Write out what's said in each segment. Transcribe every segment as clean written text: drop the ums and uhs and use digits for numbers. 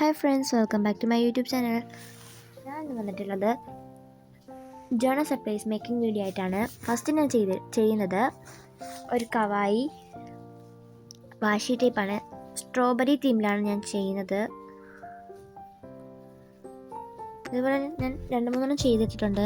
Hi friends, welcome back to my YouTube channel. ഞാൻ ഇന്ന് വന്നിട്ടുള്ളത് ജോണ സർപ്രൈസ് മേക്കിംഗ് വീഡിയോ ആയിട്ടാണ്. ഫസ്റ്റ് ഞാൻ ചെയ്യുന്നത് ഒരു കവായി വാഷി ടേപ്പാണ്. സ്ട്രോബെറി തീമിലാണ് ഞാൻ ചെയ്യുന്നത്. ഇതുപോലെ ഞാൻ 2-3 ചെയ്തിട്ടുണ്ട്.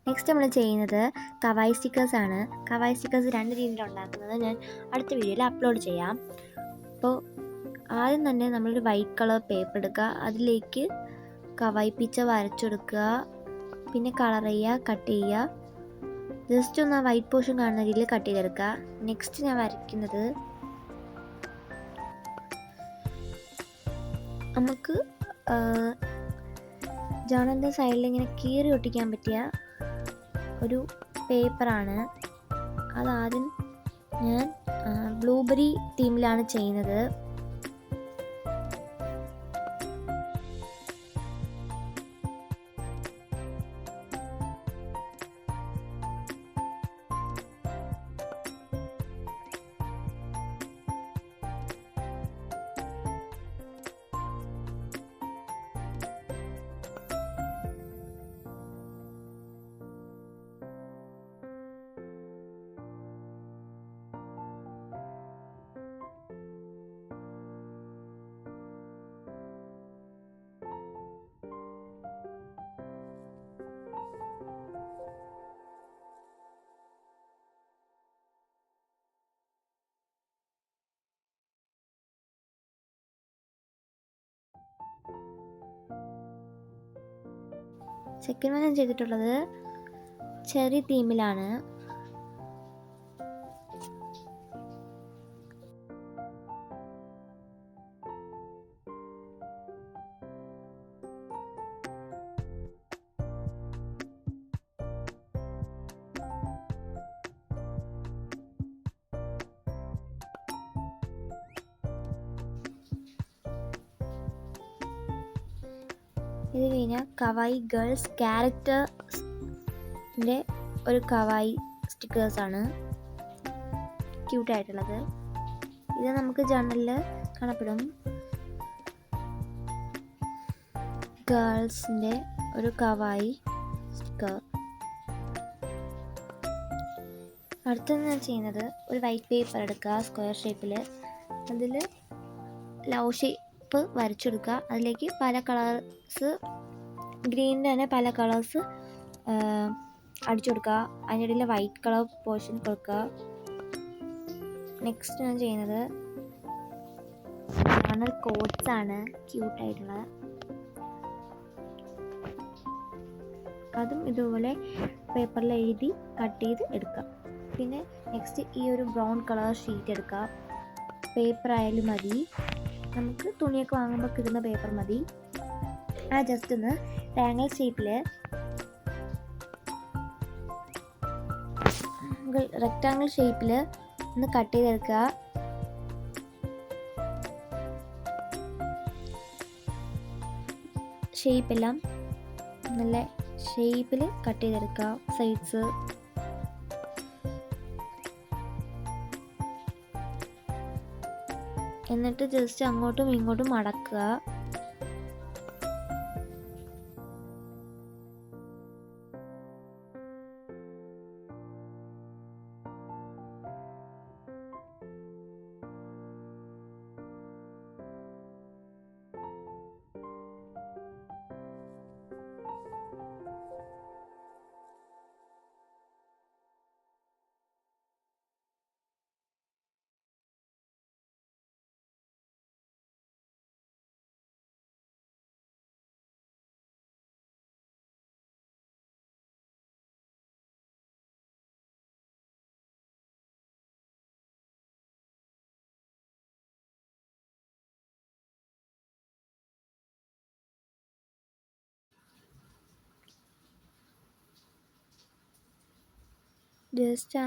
നെക്സ്റ്റ് നമ്മൾ ചെയ്യുന്നത് കവായി സ്റ്റിക്കേഴ്സാണ്. കവായി സ്റ്റിക്കേഴ്സ് 2 രീതിയിൽ ഉണ്ടാക്കുന്നത് ഞാൻ അടുത്ത വീഡിയോയിൽ അപ്ലോഡ് ചെയ്യാം. അപ്പോൾ ആദ്യം തന്നെ നമ്മളൊരു വൈറ്റ് കളർ പേപ്പർ എടുക്കുക, അതിലേക്ക് കവായി പിക്ചർ വരച്ചെടുക്കുക, പിന്നെ കളർ ചെയ്യുക, കട്ട് ചെയ്യുക. ജസ്റ്റ് ഒന്ന് ആ വൈറ്റ് പോർഷൻ കാണുന്ന രീതിയിൽ കട്ട് ചെയ്തെടുക്കുക. നെക്സ്റ്റ് ഞാൻ വരയ്ക്കുന്നത് നമുക്ക് ജോണൻ്റെ സൈഡിൽ ഇങ്ങനെ കീറി ഒട്ടിക്കാൻ പറ്റിയ ഒരു പേപ്പറാണ്. അതാദ്യം ഞാൻ ബ്ലൂബെറി തീമിലാണ് ചെയ്യുന്നത്. സെക്കൻഡ് വൺ ഞാൻ ചെയ്തിട്ടുള്ളത് ചെറി തീമിലാണ്. ഇത് കഴിഞ്ഞാൽ കവായി ഗേൾസ് ക്യാരക്ടറിൻ്റെ ഒരു കവായി സ്റ്റിക്കേഴ്സാണ്, ക്യൂട്ടായിട്ടുള്ളത്. ഇത് നമുക്ക് ജേർണലിൽ കാണപ്പെടും. ഗേൾസിൻ്റെ ഒരു കവായി സ്റ്റിക്കർ. അടുത്തത് ഞാൻ ചെയ്യുന്നത് ഒരു വൈറ്റ് പേപ്പർ എടുക്കുക, സ്ക്വയർ ഷേപ്പിൽ. അതിൽ ലവ് ഷേപ്പ് വരച്ചെടുക്കുക. അതിലേക്ക് പല കളേഴ്സ്, ഗ്രീനിൻ്റെ തന്നെ പല കളേഴ്സ് അടിച്ചു കൊടുക്കുക. അതിനിടയിൽ വൈറ്റ് കളർ പോർഷൻ കൊടുക്കുക. നെക്സ്റ്റ് ഞാൻ ചെയ്യുന്നത് ജേർണൽ കോട്ട്സ് ആണ്, ക്യൂട്ടായിട്ടുള്ള. അതും ഇതുപോലെ പേപ്പറിൽ എഴുതി കട്ട് ചെയ്ത് എടുക്കുക. പിന്നെ നെക്സ്റ്റ് ഈ ഒരു ബ്രൗൺ കളർ ഷീറ്റ് എടുക്കുക. പേപ്പർ ആയാലും മതി, നമുക്ക് തുണിയൊക്കെ വാങ്ങുമ്പോൾ കിട്ടുന്ന പേപ്പർ മതി. ആ ജസ്റ്റ് ഒന്ന് റെക്റ്റാങ്കിൾ ഷേപ്പിൽ ഒന്ന് കട്ട് ചെയ്തെടുക്കുക. ഷേപ്പെല്ലാം നല്ല ഷേപ്പിൽ കട്ട് ചെയ്തെടുക്കുക, സൈഡ്സ്. എന്നിട്ട് ജസ്റ്റ് അങ്ങോട്ടും ഇങ്ങോട്ടും മടക്കുക. ജസ്റ്റ്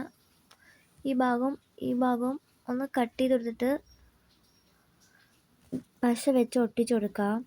ഈ ഭാഗം ഒന്ന് കട്ട് ചെയ്ത് കൊടുത്തിട്ട് പശ വെച്ച് ഒട്ടിച്ചു കൊടുക്കാം.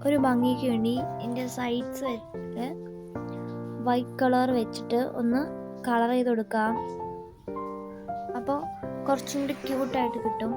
ഒരു ഭംഗിക്ക് വേണ്ടി എൻ്റെ സൈഡ്സ് വെച്ചിട്ട് വൈറ്റ് കളർ വെച്ചിട്ട് ഒന്ന് കളർ ചെയ്ത് കൊടുക്കാം. അപ്പോൾ കുറച്ചും കൂടി ക്യൂട്ടായിട്ട് കിട്ടും.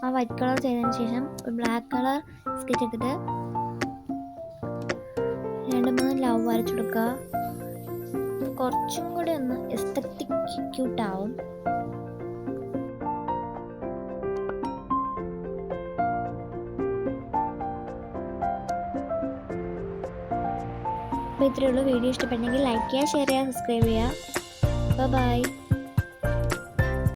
ആ വൈറ്റ് കളർ ചെയ്തതിന് ശേഷം ഒരു ബ്ലാക്ക് കളർ സ്കെച്ച് എടുത്തിട്ട് 2-3 ലവ് വരച്ചു കൊടുക്കുക. കുറച്ചും കൂടി ഒന്ന് എസ്തറ്റിക് ക്യൂട്ടാവും. അപ്പോൾ ഇത്രയേ ഉള്ളൂ. വീഡിയോ ഇഷ്ടപ്പെട്ടെങ്കിൽ ലൈക്ക് ചെയ്യുക, ഷെയർ ചെയ്യുക, സബ്സ്ക്രൈബ് ചെയ്യുക. ബൈ.